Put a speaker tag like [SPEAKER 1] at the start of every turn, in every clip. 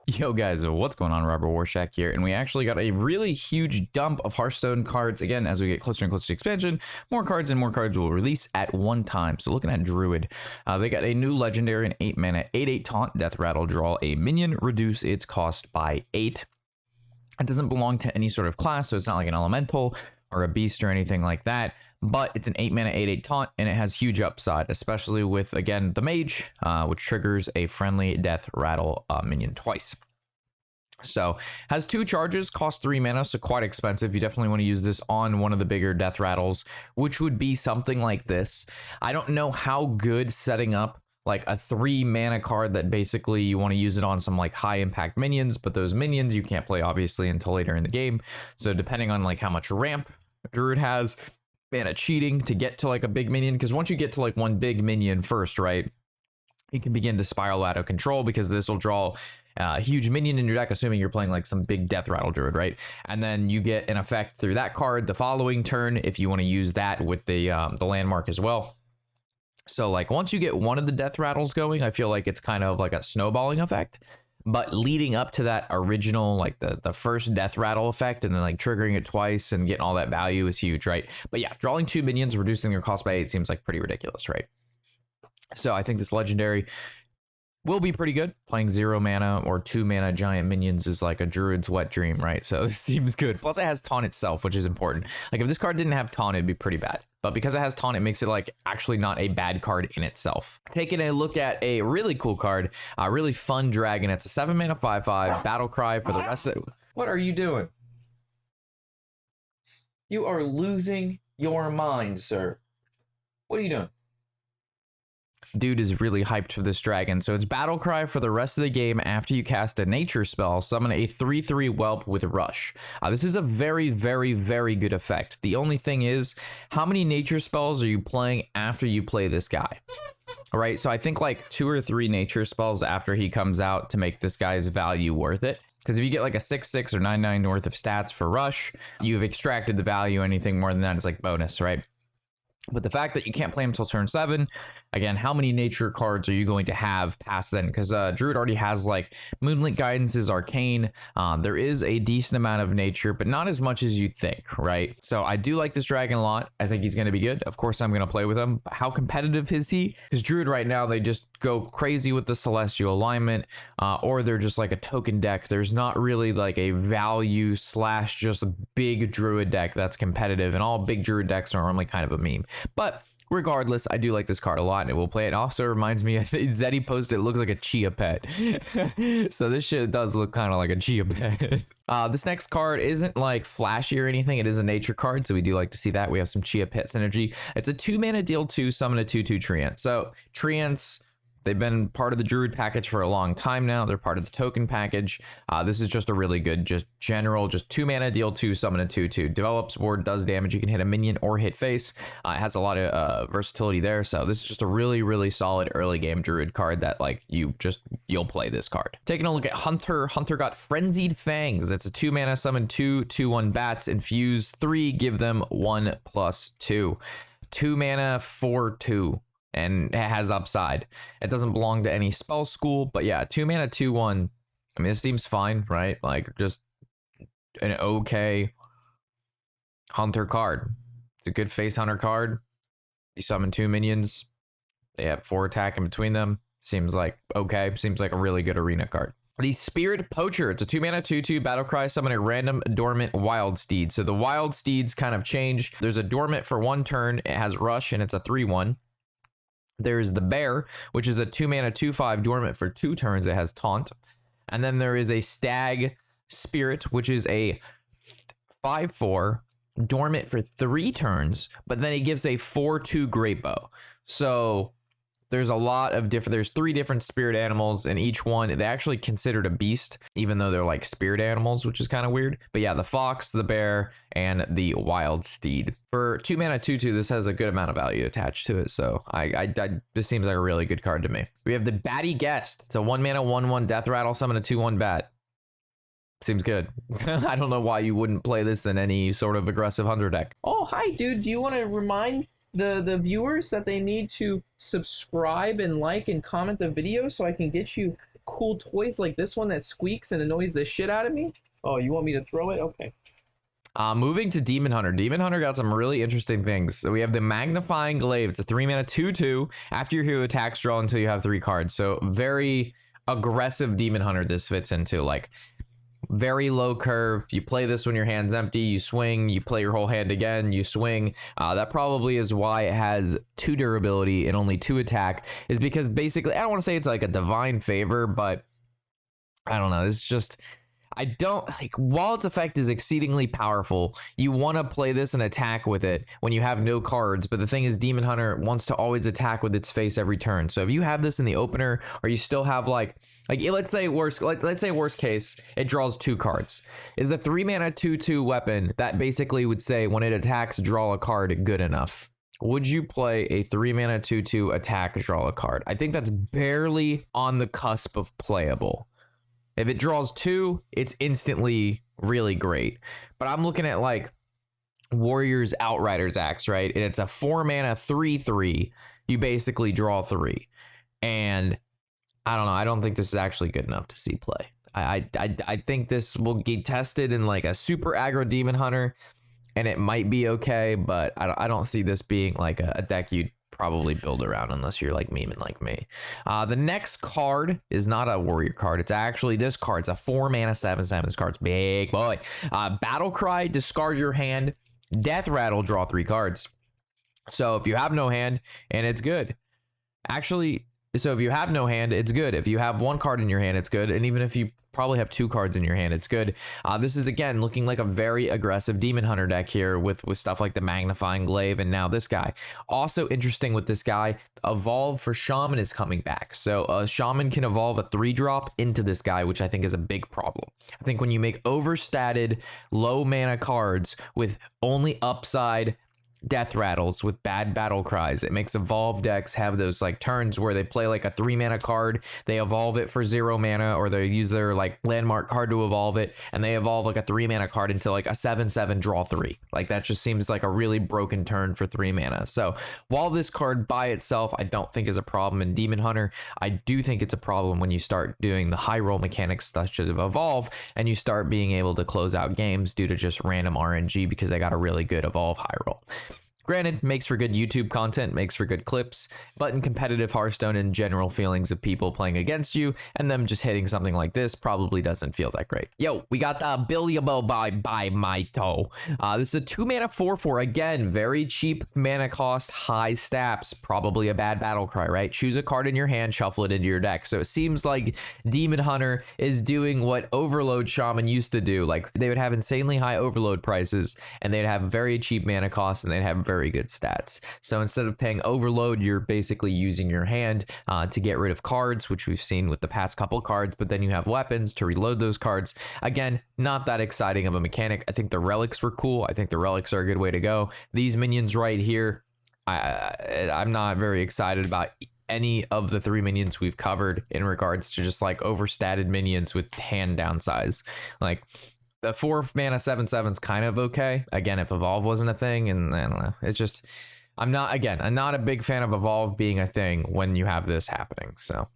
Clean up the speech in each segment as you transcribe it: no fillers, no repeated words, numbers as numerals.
[SPEAKER 1] Yo guys, what's going on? Robert Warshack here, and we actually got a really huge dump of Hearthstone cards. Again, as we get closer and closer to expansion, more cards and more cards will release at one time. So looking at Druid, they got a new legendary, an 8 mana, 8/8 taunt, death rattle, draw a minion, reduce its cost by 8. It doesn't belong to any sort of class, so it's not like an elemental or a beast or anything like that. But it's an 8 mana 8/8 taunt, and it has huge upside, especially with, again, the Mage, which triggers a friendly death rattle minion twice. So has 2 charges, costs 3 mana, so quite expensive. You definitely want to use this on one of the bigger death rattles, which would be something like this. I don't know how good setting up like a 3 mana card that basically you want to use it on some like high impact minions, but those minions you can't play obviously until later in the game. So depending on like how much ramp Druid has, mana cheating to get to like a big minion, because once you get to like one big minion first, right, you can begin to spiral out of control, because this will draw a huge minion in your deck, assuming you're playing like some big death rattle Druid, right? And then you get an effect through that card the following turn if you want to use that with the landmark as well. So like once you get one of the death rattles going, I feel like it's kind of like a snowballing effect. But leading up to that original, like the first death rattle effect, and then like triggering it twice and getting all that value is huge, right? But yeah, drawing 2 minions, reducing their cost by 8 seems like pretty ridiculous, right? So I think this legendary will be pretty good. Playing 0 mana or 2 mana giant minions is like a Druid's wet dream, right? So it seems good. Plus it has taunt itself, which is important. Like if this card didn't have taunt, it'd be pretty bad. But because it has taunt, it makes it like actually not a bad card in itself. Taking a look at a really cool card, a really fun dragon. It's a 7 mana 5/5 Battlecry for the rest of it. What are you doing? You are losing your mind, sir. What are you doing? Dude is really hyped for this dragon. So it's Battlecry for the rest of the game. After you cast a nature spell, summon a 3/3 whelp with rush. This is a very, very, very good effect. The only thing is, how many nature spells are you playing after you play this guy? All right, so I think like 2 or 3 nature spells after he comes out to make this guy's value worth it. Because if you get like a 6/6 or 9/9 worth of stats for rush, you've extracted the value. Anything more than that is like bonus, right? But the fact that you can't play him until turn 7, again, how many nature cards are you going to have past then? Because Druid already has like Moonlit Guidances, Arcane. There is a decent amount of nature, but not as much as you'd think, right? So I do like this dragon a lot. I think he's going to be good. Of course, I'm going to play with him. But how competitive is he? Because Druid right now, they just go crazy with the Celestial Alignment, or they're just like a token deck. There's not really like a value / just a big Druid deck that's competitive, and all big Druid decks are normally kind of a meme. But regardless, I do like this card a lot, and we'll play it. Also reminds me, I think Zeddy posted, it looks like a chia pet. So this shit does look kind of like a chia pet. This next card isn't like flashy or anything. It is a nature card, so we do like to see that. We have some chia pet synergy. It's a 2 mana deal 2, summon a 2/2 Treant. So Treants, they've been part of the Druid package for a long time now. They're part of the token package. This is just a really good, just 2 mana, deal 2, summon a 2/2. Develops ward, does damage. You can hit a minion or hit face. It has a lot of versatility there. So this is just a really, really solid early game Druid card that like you'll play this card. Taking a look at Hunter. Hunter got Frenzied Fangs. It's a 2 mana, summon 2 2/1 bats, infuse 3, give them 1+2. 2 mana 4/2. And it has upside. It doesn't belong to any spell school, but yeah, 2 mana 2/1. I mean, it seems fine, right? Like just an okay Hunter card. It's a good face Hunter card. You summon 2 minions. They have 4 attack in between them. Seems like okay. Seems like a really good arena card. The Spirit Poacher. It's a 2 mana 2/2 Battlecry, summon a random dormant wild steed. So the wild steeds kind of change. There's a dormant for 1 turn. It has rush, and it's a 3/1. There's the Bear, which is a 2 mana 2/5 dormant for 2 turns. It has taunt. And then there is a Stag Spirit, which is a 5/4 dormant for 3 turns, but then it gives a 4/2 Great Bow. So there's a lot of different, there's 3 different spirit animals, and each one, they actually considered a beast, even though they're like spirit animals, which is kind of weird. But yeah, the Fox, the Bear, and the Wild Steed. For 2 mana 2/2, this has a good amount of value attached to it. So this seems like a really good card to me. We have the Batty Guest. It's a 1 mana 1/1 death rattle, summon a 2/1 bat. Seems good. I don't know why you wouldn't play this in any sort of aggressive Hunter deck.
[SPEAKER 2] Oh, hi, dude. Do you want to remind the viewers that they need to subscribe and like and comment the video so I can get you cool toys like this one that squeaks and annoys the shit out of me? Oh, you want me to throw it? Okay.
[SPEAKER 1] Moving to Demon Hunter. Demon Hunter got some really interesting things. So we have the Magnifying Glade. It's a 3-mana 2/2. After your hero attacks, draw until you have 3 cards. So very aggressive Demon Hunter this fits into. Like, very low curve. You play this when your hand's empty, you swing, you play your whole hand again, you swing. That probably is why it has 2 durability and only 2 attack, is because basically, I don't want to say it's like a divine favor, but I don't know. It's just, I don't like, while its effect is exceedingly powerful, you want to play this and attack with it when you have no cards. But the thing is, Demon Hunter wants to always attack with its face every turn. So if you have this in the opener, or you still have like let's say worst case, it draws 2 cards. Is the 3-mana 2/2 weapon that basically would say when it attacks, draw a card good enough? Would you play a 3-mana 2/2 attack, draw a card? I think that's barely on the cusp of playable. If it draws 2, it's instantly really great. But I'm looking at like Warriors Outriders Axe, right? And it's a 4-mana 3/3. You basically draw 3. And I don't know. I don't think this is actually good enough to see play. I think this will get tested in like a super aggro Demon Hunter, and it might be okay, but I don't see this being like a deck you'd probably build around unless you're like memeing like me. The next card is not a warrior card. It's actually this card. It's a 4-mana 7/7. This card's big boy. Battlecry, discard your hand. Death Rattle, draw 3 cards. So if you have no hand, and it's good. Actually, so if you have no hand, it's good. If you have 1 card in your hand, it's good. And even if you probably have 2 cards in your hand, it's good. This is, again, looking like a very aggressive Demon Hunter deck here with stuff like the Magnifying Glade and now this guy. Also interesting with this guy, Evolve for Shaman is coming back. So a Shaman can evolve a 3-drop into this guy, which I think is a big problem. I think when you make overstated low mana cards with only upside Death Rattles with bad battle cries, it makes evolve decks have those like turns where they play like a 3-mana card, they evolve it for 0 mana, or they use their like landmark card to evolve it, and they evolve like a 3-mana card into like a 7/7 draw 3. Like, that just seems like a really broken turn for 3 mana. So while this card by itself I don't think is a problem in Demon Hunter, I do think it's a problem when you start doing the high roll mechanics such as evolve, and you start being able to close out games due to just random RNG because they got a really good evolve high roll. Granted, makes for good YouTube content, makes for good clips, but in competitive Hearthstone and general feelings of people playing against you and them just hitting something like this probably doesn't feel that great. Yo, we got the Billable by Maito. This is a 2-mana 4/4. Again, very cheap mana cost, high stats, probably a bad battle cry, right? Choose a card in your hand, shuffle it into your deck. So it seems like Demon Hunter is doing what Overload Shaman used to do. Like, they would have insanely high overload prices, and they'd have very cheap mana costs, and they'd have very good stats. So instead of paying overload, you're basically using your hand to get rid of cards, which we've seen with the past couple cards, but then you have weapons to reload those cards. Again, not that exciting of a mechanic. I think the relics were cool. I think the relics are a good way to go. These minions right here, I'm not very excited about any of the 3 minions we've covered in regards to just like overstated minions with hand downsize. Like, the 4-mana 7/7's kind of okay. Again, if evolve wasn't a thing, and I don't know. It's just, I'm not a big fan of evolve being a thing when you have this happening. So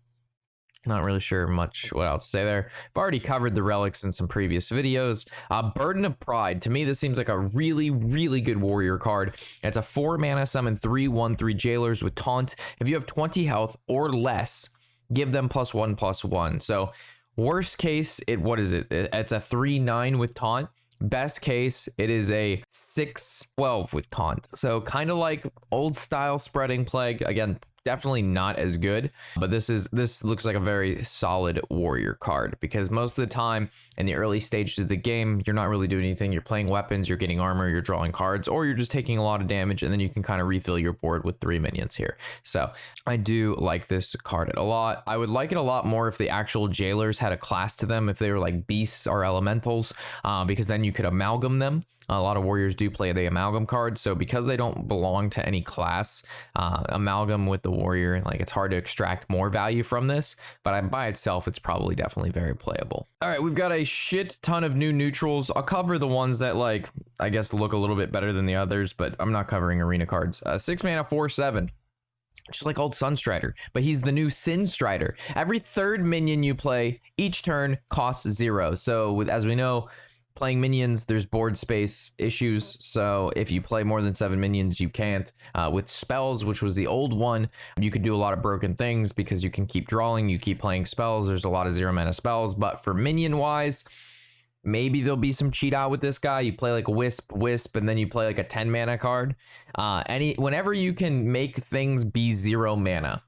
[SPEAKER 1] not really sure much what else to say there. I've already covered the relics in some previous videos. Burden of Pride. To me, this seems like a really, really good warrior card. It's a 4-mana summon 3/1/3 jailers with taunt. If you have 20 health or less, give them +1/+1. So worst case, what is it? It's a 3/9 with taunt. Best case, it is a 6/12 with taunt. So kind of like old style Spreading Plague. Again, definitely not as good, but this looks like a very solid warrior card, because most of the time in the early stages of the game, you're not really doing anything. You're playing weapons, you're getting armor, you're drawing cards, or you're just taking a lot of damage, and then you can kind of refill your board with 3 minions here. So I do like this card a lot. I would like it a lot more if the actual jailers had a class to them, if they were like beasts or elementals, because then you could amalgam them. A lot of warriors do play the amalgam card, so because they don't belong to any class, amalgam with the warrior, like, it's hard to extract more value from this, but by itself, it's probably definitely very playable. All right, we've got a shit ton of new neutrals. I'll cover the ones that, like, I guess look a little bit better than the others, but I'm not covering arena cards. 6-mana 4/7. just like old Sunstrider, but he's the new Sin Strider. Every third minion you play each turn costs 0. So as we know, playing minions, there's board space issues. So if you play more than 7 minions, you can't. With spells, which was the old one, you could do a lot of broken things because you can keep drawing, you keep playing spells. There's a lot of 0 mana spells, but for minion wise, maybe there'll be some cheat out with this guy. You play like Wisp, and then you play like a 10 mana card. Whenever you can make things be 0 mana,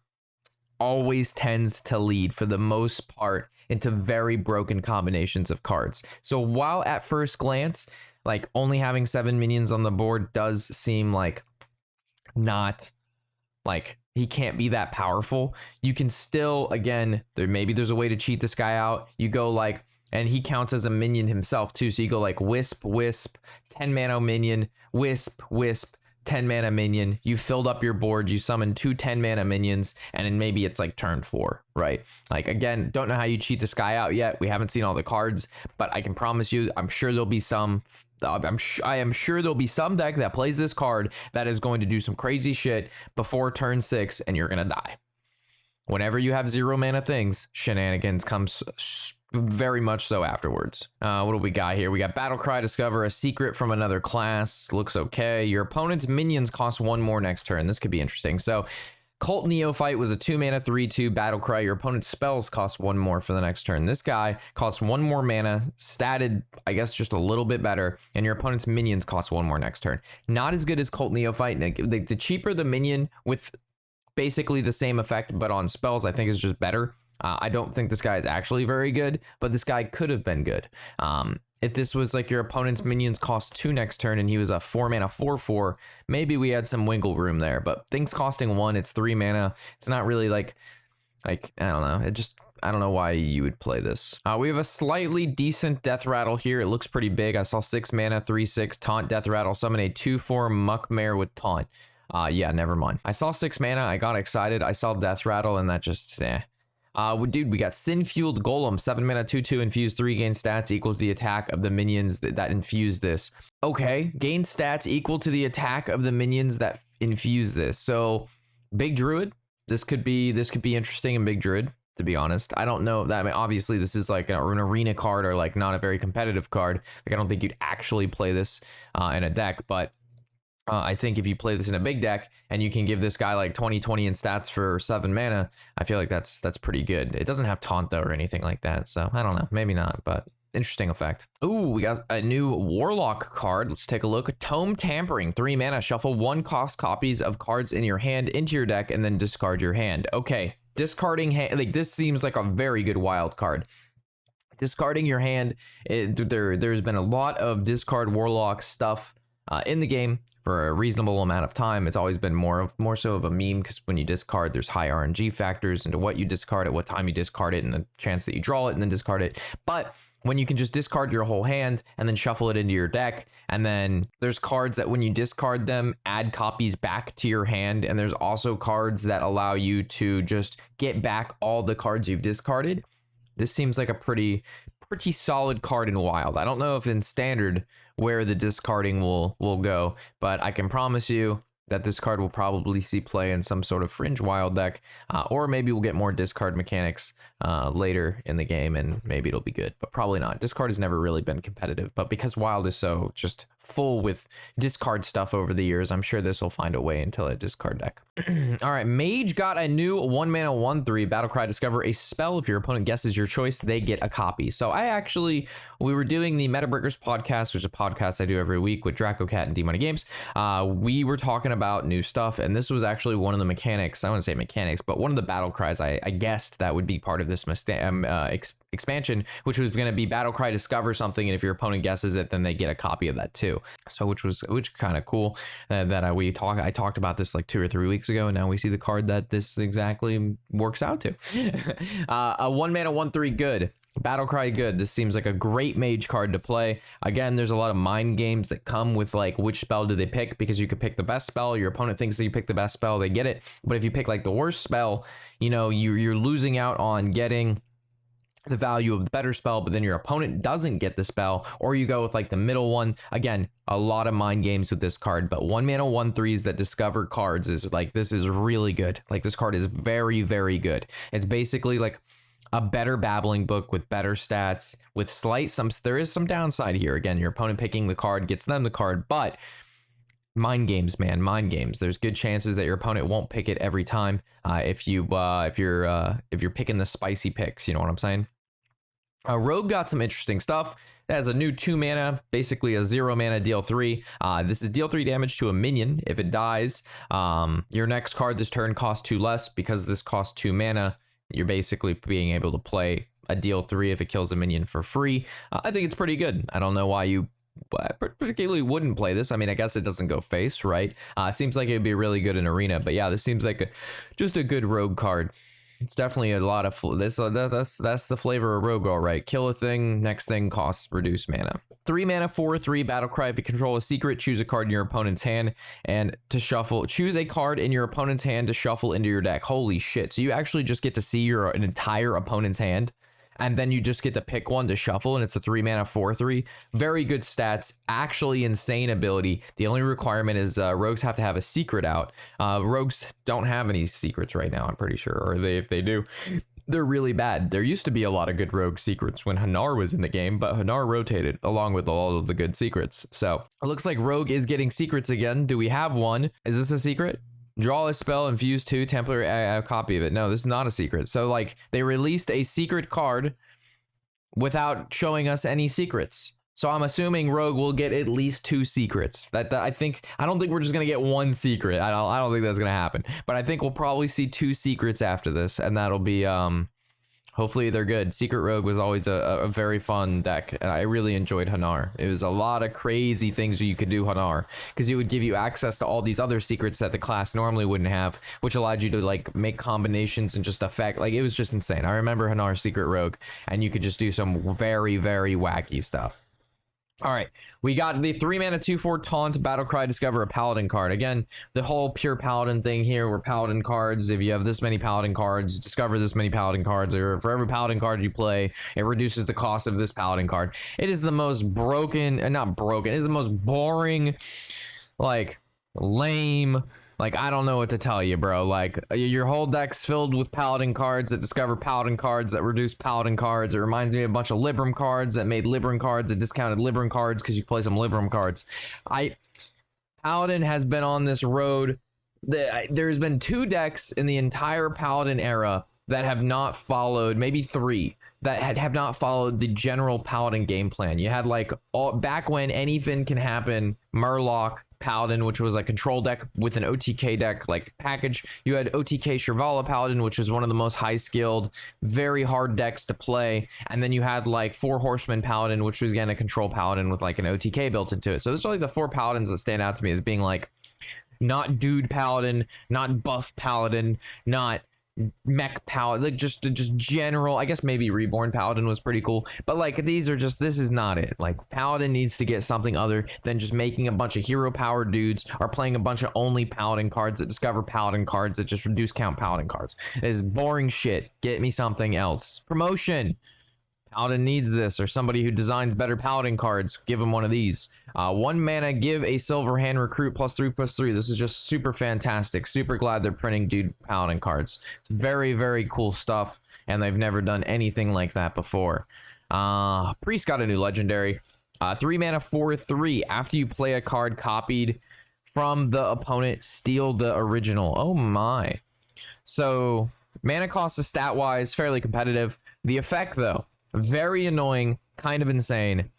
[SPEAKER 1] always tends to lead for the most part into very broken combinations of cards. So while at first glance, like only having 7 minions on the board does seem like not like he can't be that powerful, you can still, again, there's a way to cheat this guy out. You go like, and he counts as a minion himself too. So you go like Wisp, 10 mana minion, Wisp, 10 mana minion. You filled up your board, you summon 2 10 mana minions, and then maybe it's like turn 4, right? Like, again, don't know how you cheat this guy out yet. We haven't seen all the cards, but I can promise you, I'm sure there'll be some. I am sure there'll be some deck that plays this card that is going to do some crazy shit before turn 6, and you're gonna die. Whenever you have 0 mana things, shenanigans comes very much so afterwards. What do we got here? We got Battlecry, discover a secret from another class. Looks okay. Your opponent's minions cost 1 more next turn. This could be interesting. So Cult Neophyte was a 2 mana 3/2 Battlecry. Your opponent's spells cost 1 more for the next turn. This guy costs 1 more mana, statted, I guess, just a little bit better, and your opponent's minions cost 1 more next turn. Not as good as Cult Neophyte. The cheaper the minion with basically the same effect, but on spells, I think is just better. I don't think this guy is actually very good, but this guy could have been good. If this was like your opponent's minions cost 2 next turn and he was a 4 mana 4/4, maybe we had some wiggle room there. But things costing 1, it's 3 mana. It's not really like I don't know. I don't know why you would play this. We have a slightly decent Death Rattle here. It looks pretty big. I saw 6 mana 3/6 taunt Death Rattle, summon a 2/4 Muckmare with taunt. Yeah, never mind. I saw 6 mana. I got excited. I saw Death Rattle, and that just dude, we got Sinful Golem, 7 mana 2/2 infused 3, gain stats equal to the attack of the minions that infuse this. Okay, gain stats equal to the attack of the minions that infuse this. So big Druid. This could be interesting in big Druid, to be honest. I don't know that. I mean, obviously this is like an arena card or like not a very competitive card. Like, I don't think you'd actually play this in a deck, but I think if you play this in a big deck and you can give this guy like 20/20 in stats for 7 mana, I feel like that's pretty good. It doesn't have taunt though or anything like that, so I don't know, maybe not, but interesting effect. Ooh, we got a new Warlock card. Let's take a look. Tome Tampering, 3 mana, shuffle 1 cost copies of cards in your hand into your deck and then discard your hand. Okay, discarding hand, like this seems like a very good wild card. Discarding your hand, there's been a lot of discard Warlock stuff in the game for a reasonable amount of time. It's always been more so of a meme because when you discard, there's high RNG factors into what you discard, at what time you discard it, and the chance that you draw it and then discard it. But when you can just discard your whole hand and then shuffle it into your deck, and then there's cards that when you discard them, add copies back to your hand, and there's also cards that allow you to just get back all the cards you've discarded. This seems like a pretty solid card in Wild. I don't know if in Standard where the discarding will go, but I can promise you that this card will probably see play in some sort of fringe Wild deck, or maybe we'll get more discard mechanics later in the game, and maybe it'll be good, but probably not. Discard has never really been competitive, but because Wild is so just full with discard stuff over the years, I'm sure this will find a way into a discard deck. All right, Mage got a new 1 mana 1/3 Battlecry. Discover a spell. If your opponent guesses your choice, they get a copy. So we were doing the Meta Breakers podcast, which is a podcast I do every week with Draco Cat and D-Money Games. We were talking about new stuff, and this was actually one of the mechanics. I want to say mechanics, but one of the battle cries I guessed that would be part of this expansion, which was going to be Battlecry discover something, and if your opponent guesses it, then they get a copy of that too. So which kind of cool that I talked about this like 2 or 3 weeks ago, and now we see the card that this exactly works out to. A 1 mana 1/3 good. Battlecry good. This seems like a great Mage card to play. Again, there's a lot of mind games that come with like which spell do they pick, because you could pick the best spell, your opponent thinks that you pick the best spell, they get it. But if you pick like the worst spell, you know, you're losing out on getting the value of the better spell, but then your opponent doesn't get the spell, or you go with like the middle one. Again, a lot of mind games with this card, but 1-mana 1/3s that discover cards is like, this is really good. Like, this card is very, very good. It's basically like a better babbling book with better stats, with there is some downside here. Again, your opponent picking the card gets them the card, but mind games, man, mind games. There's good chances that your opponent won't pick it every time. If you're picking the spicy picks, you know what I'm saying? Rogue got some interesting stuff. It has a new 2 mana, basically a 0 mana deal 3. This is deal 3 damage to a minion. If it dies, your next card this turn costs 2 less. Because this costs 2 mana, you're basically being able to play a deal 3 if it kills a minion for free. I think it's pretty good. I don't know why you particularly wouldn't play this. I mean, I guess it doesn't go face, right? Seems like it'd be really good in arena, but yeah, this seems like just a good rogue card. It's definitely a lot of this. That's the flavor of rogue, all right. Kill a thing, next thing costs reduce mana. 3 mana 4/3 Battlecry. If you control a secret, choose a card in your opponent's hand and to shuffle. Choose a card in your opponent's hand to shuffle into your deck. Holy shit! So you actually just get to see an entire opponent's hand, and then you just get to pick one to shuffle, and it's a 3 mana 4/3. Very good stats, actually insane ability. The only requirement is rogues have to have a secret out. Rogues don't have any secrets right now, I'm pretty sure, or if they do, they're really bad. There used to be a lot of good rogue secrets when Hanar was in the game, but Hanar rotated along with all of the good secrets. So it looks like rogue is getting secrets again. Do we have one? Is this a secret? Draw a spell, infuse 2, temporary, a copy of it. No, this is not a secret. So like, they released a secret card without showing us any secrets. So I'm assuming rogue will get at least 2 secrets. I don't think we're just gonna get 1 secret. I don't think that's gonna happen. But I think we'll probably see 2 secrets after this, and that'll be hopefully they're good. Secret Rogue was always a very fun deck, and I really enjoyed Hanar. It was a lot of crazy things you could do Hanar, because it would give you access to all these other secrets that the class normally wouldn't have, which allowed you to like make combinations and just affect, like, it was just insane. I remember Hanar Secret Rogue, and you could just do some very, very wacky stuff. All right, we got the 3 mana 2/4 taunt Battlecry. Discover a paladin card. Again, the whole pure paladin thing here, where paladin cards, if you have this many paladin cards, discover this many paladin cards, or for every paladin card you play, it reduces the cost of this paladin card. It is the most broken, not broken, it is the most boring, like, lame, like, I don't know what to tell you, bro. Like, your whole deck's filled with paladin cards that discover paladin cards that reduce paladin cards. It reminds me of a bunch of Libram cards that made Libram cards that discounted Libram cards because you play some Libram cards. Paladin has been on this road. There's been 2 decks in the entire Paladin era that have not followed, maybe 3, that have not followed the general Paladin game plan. You had like back when anything can happen, Murloc Paladin, which was a control deck with an OTK deck like package. You had OTK Shrivala Paladin, which was one of the most high skilled, very hard decks to play. And then you had like 4 Horsemen Paladin, which was again a control Paladin with like an OTK built into it. So those are like the 4 Paladins that stand out to me as being like not dude Paladin, not buff Paladin, not mech paladin, like just general. I guess maybe reborn paladin was pretty cool, but like this is not it. Like, paladin needs to get something other than just making a bunch of hero powered dudes or playing a bunch of only paladin cards that discover paladin cards that just reduce count paladin cards. It is boring shit. Get me something else. Promotion. Paladin needs this, or somebody who designs better paladin cards, give him one of these. 1 mana, give a silver hand recruit +3/+3. This is just super fantastic. Super glad they're printing dude paladin cards. It's very, very cool stuff, and they've never done anything like that before. Priest got a new legendary. 3 mana 4/3. After you play a card copied from the opponent, steal the original. Oh my. So mana cost is stat-wise fairly competitive. The effect, though, very annoying, kind of insane.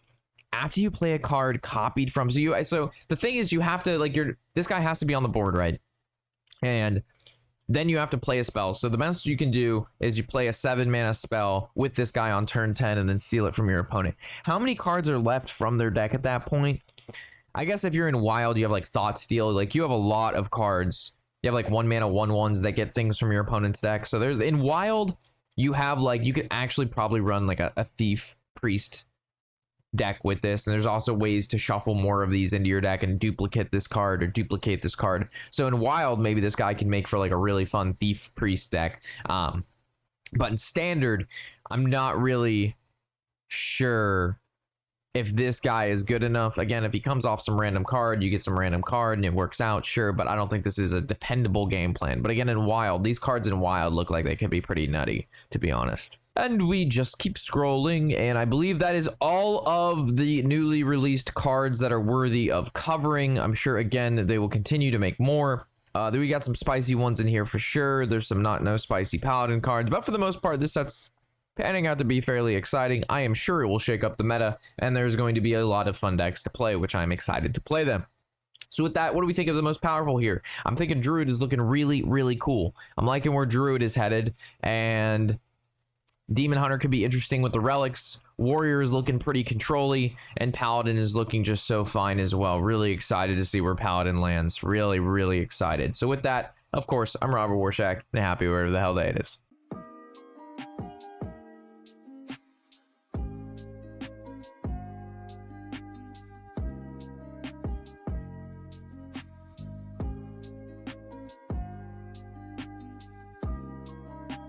[SPEAKER 1] After you play a card copied from, so the thing is, you have to, like, this guy has to be on the board, right? And then you have to play a spell. So the best you can do is you play a 7 mana spell with this guy on turn 10 and then steal it from your opponent. How many cards are left from their deck at that point? I guess if you're in Wild, you have like Thought Steal, like you have a lot of cards. You have like 1 mana 1/1s that get things from your opponent's deck. So there's, in Wild, you have like, you could actually probably run like a Thief Priest deck with this, and there's also ways to shuffle more of these into your deck and duplicate this card or duplicate this card. So in Wild, maybe this guy can make for like a really fun Thief Priest deck. But in Standard, I'm not really sure if this guy is good enough. Again, if he comes off some random card, you get some random card and it works out, sure, but I don't think this is a dependable game plan. But again, in Wild, these cards in Wild look like they could be pretty nutty, to be honest. And we just keep scrolling, and I believe that is all of the newly released cards that are worthy of covering. I'm sure, again, that they will continue to make more. Then we got some spicy ones in here for sure. There's some no spicy Paladin cards, but for the most part, this set's panning out to be fairly exciting. I am sure it will shake up the meta, and there's going to be a lot of fun decks to play, which I'm excited to play them. So with that, what do we think of the most powerful here? I'm thinking Druid is looking really, really cool. I'm liking where Druid is headed, and Demon Hunter could be interesting with the relics. Warrior is looking pretty control-y, and Paladin is looking just so fine as well. Really excited to see where Paladin lands. Really, really excited. So with that, of course, I'm Robert Warshack, and happy wherever the hell day it is.